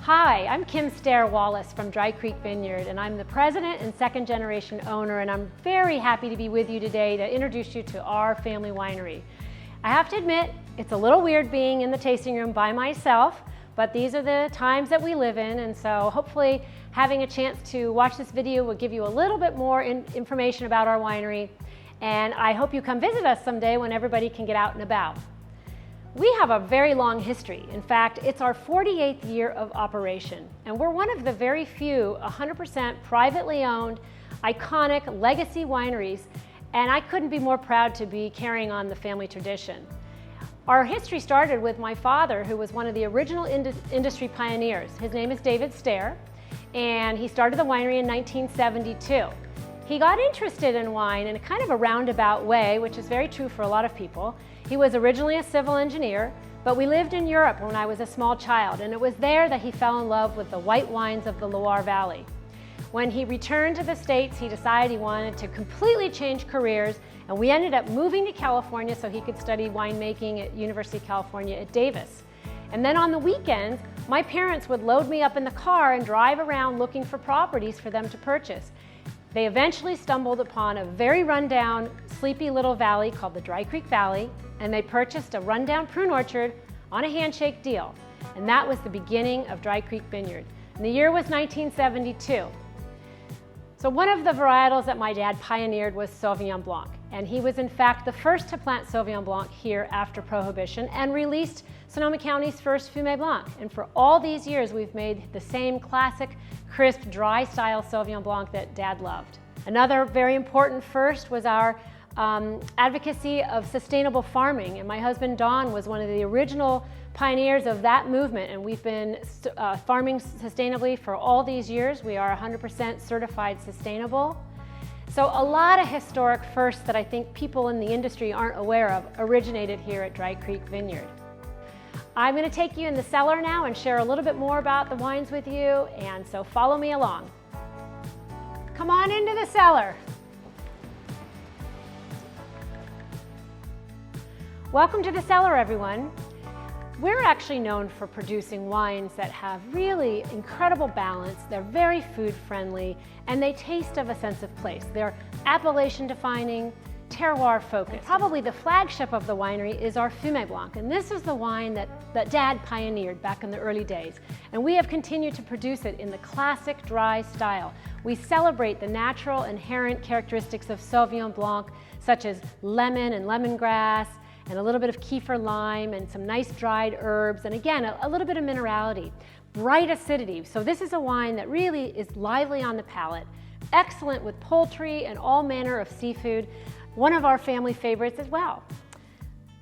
Hi, I'm Kim Stare Wallace from Dry Creek Vineyard, and I'm the president and second generation owner, and I'm very happy to be with you today to introduce you to our family winery. I have to admit, it's a little weird being in the tasting room by myself, but these are the times that we live in, and so hopefully having a chance to watch this video will give you a little bit more information about our winery, and I hope you come visit us someday when everybody can get out and about. We have a very long history. In fact, it's our 48th year of operation, and we're one of the very few 100% privately owned, iconic legacy wineries, and I couldn't be more proud to be carrying on the family tradition. Our history started with my father, who was one of the original industry pioneers. His name is David Stare, and he started the winery in 1972. He got interested in wine in a kind of a roundabout way, which is very true for a lot of people. He was originally a civil engineer, but we lived in Europe when I was a small child, and it was there that he fell in love with the white wines of the Loire Valley. When he returned to the States, he decided he wanted to completely change careers, and we ended up moving to California so he could study winemaking at University of California at Davis. And then on the weekends, my parents would load me up in the car and drive around looking for properties for them to purchase. They eventually stumbled upon a very rundown, sleepy little valley called the Dry Creek Valley, and they purchased a rundown prune orchard on a handshake deal. And that was the beginning of Dry Creek Vineyard. And the year was 1972. So one of the varietals that my dad pioneered was Sauvignon Blanc. And he was in fact the first to plant Sauvignon Blanc here after Prohibition and released Sonoma County's first Fumé Blanc. And for all these years, we've made the same classic, crisp, dry style Sauvignon Blanc that Dad loved. Another very important first was our advocacy of sustainable farming. And my husband, Don, was one of the original pioneers of that movement. And we've been farming sustainably for all these years. We are 100% certified sustainable. So a lot of historic firsts that I think people in the industry aren't aware of originated here at Dry Creek Vineyard. I'm going to take you in the cellar now and share a little bit more about the wines with you, and so follow me along. Come on into the cellar. Welcome to the cellar, everyone. We're actually known for producing wines that have really incredible balance. They're very food friendly, and they taste of a sense of place. They're appellation defining, terroir focused. Probably the flagship of the winery is our Fumé Blanc, and this is the wine that Dad pioneered back in the early days. And we have continued to produce it in the classic dry style. We celebrate the natural inherent characteristics of Sauvignon Blanc, such as lemon and lemongrass, and a little bit of kefir lime and some nice dried herbs, and again, a little bit of minerality. Bright acidity, so this is a wine that really is lively on the palate, excellent with poultry and all manner of seafood, one of our family favorites as well.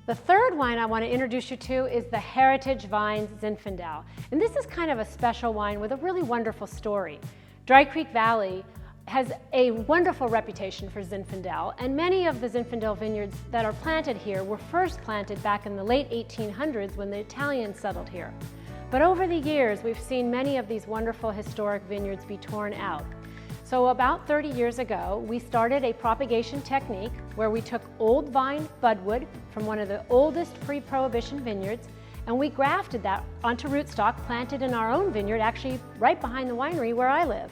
The third wine I want to introduce you to is the Heritage Vines Zinfandel, and this is kind of a special wine with a really wonderful story. Dry Creek Valley has a wonderful reputation for Zinfandel, and many of the Zinfandel vineyards that are planted here were first planted back in the late 1800s when the Italians settled here. But over the years, we've seen many of these wonderful historic vineyards be torn out. So about 30 years ago, we started a propagation technique where we took old vine budwood from one of the oldest pre-Prohibition vineyards, and we grafted that onto rootstock planted in our own vineyard, actually right behind the winery where I live.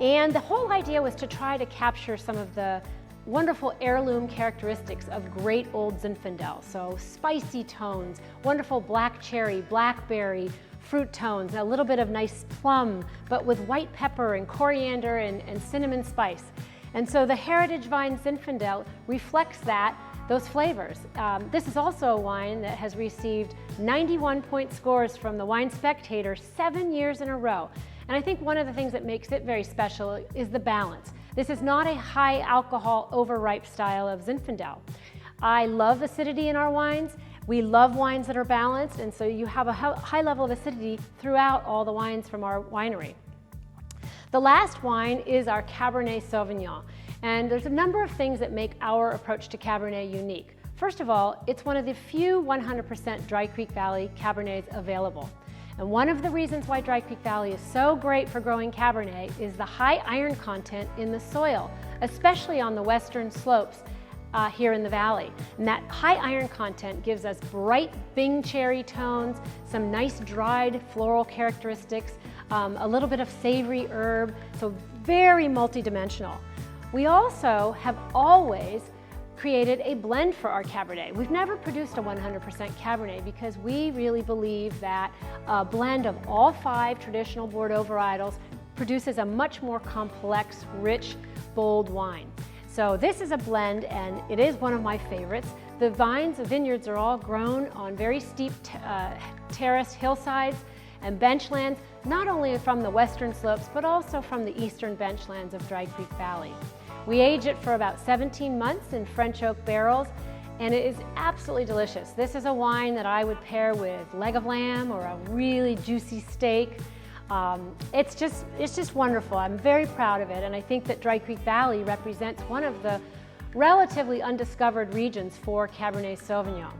And the whole idea was to try to capture some of the wonderful heirloom characteristics of great old Zinfandel. So spicy tones, wonderful black cherry, blackberry, fruit tones, and a little bit of nice plum, but with white pepper and coriander and cinnamon spice. And so the Heritage Vine Zinfandel reflects those flavors. This is also a wine that has received 91-point scores from the Wine Spectator 7 years in a row. And I think one of the things that makes it very special is the balance. This is not a high alcohol overripe style of Zinfandel. I love acidity in our wines. We love wines that are balanced, and so you have a high level of acidity throughout all the wines from our winery. The last wine is our Cabernet Sauvignon, and there's a number of things that make our approach to Cabernet unique. First of all, it's one of the few 100% Dry Creek Valley Cabernets available. And one of the reasons why Dry Creek Valley is so great for growing Cabernet is the high iron content in the soil, especially on the western slopes. here in the valley. And that high iron content gives us bright Bing cherry tones, some nice dried floral characteristics, a little bit of savory herb, so very multidimensional. We also have always created a blend for our Cabernet. We've never produced a 100% Cabernet because we really believe that a blend of all 5 traditional Bordeaux varietals produces a much more complex, rich, bold wine. So this is a blend, and it is one of my favorites. The vineyards are all grown on very steep terraced hillsides and benchlands, not only from the western slopes, but also from the eastern benchlands of Dry Creek Valley. We age it for about 17 months in French oak barrels, and it is absolutely delicious. This is a wine that I would pair with leg of lamb or a really juicy steak. It's just wonderful. I'm very proud of it, and I think that Dry Creek Valley represents one of the relatively undiscovered regions for Cabernet Sauvignon.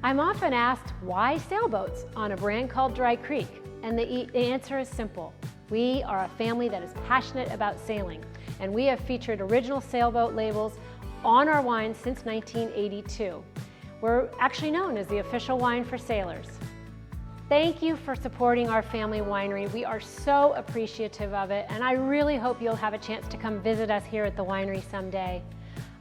I'm often asked why sailboats on a brand called Dry Creek, and the answer is simple. We are a family that is passionate about sailing, and we have featured original sailboat labels on our wines since 1982. We're actually known as the official wine for sailors. Thank you for supporting our family winery. We are so appreciative of it, and I really hope you'll have a chance to come visit us here at the winery someday.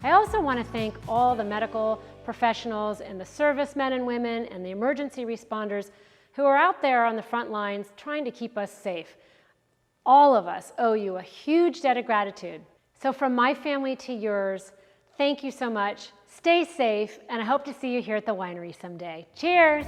I also want to thank all the medical professionals and the servicemen and women and the emergency responders who are out there on the front lines trying to keep us safe. All of us owe you a huge debt of gratitude. So from my family to yours, thank you so much. Stay safe, and I hope to see you here at the winery someday. Cheers!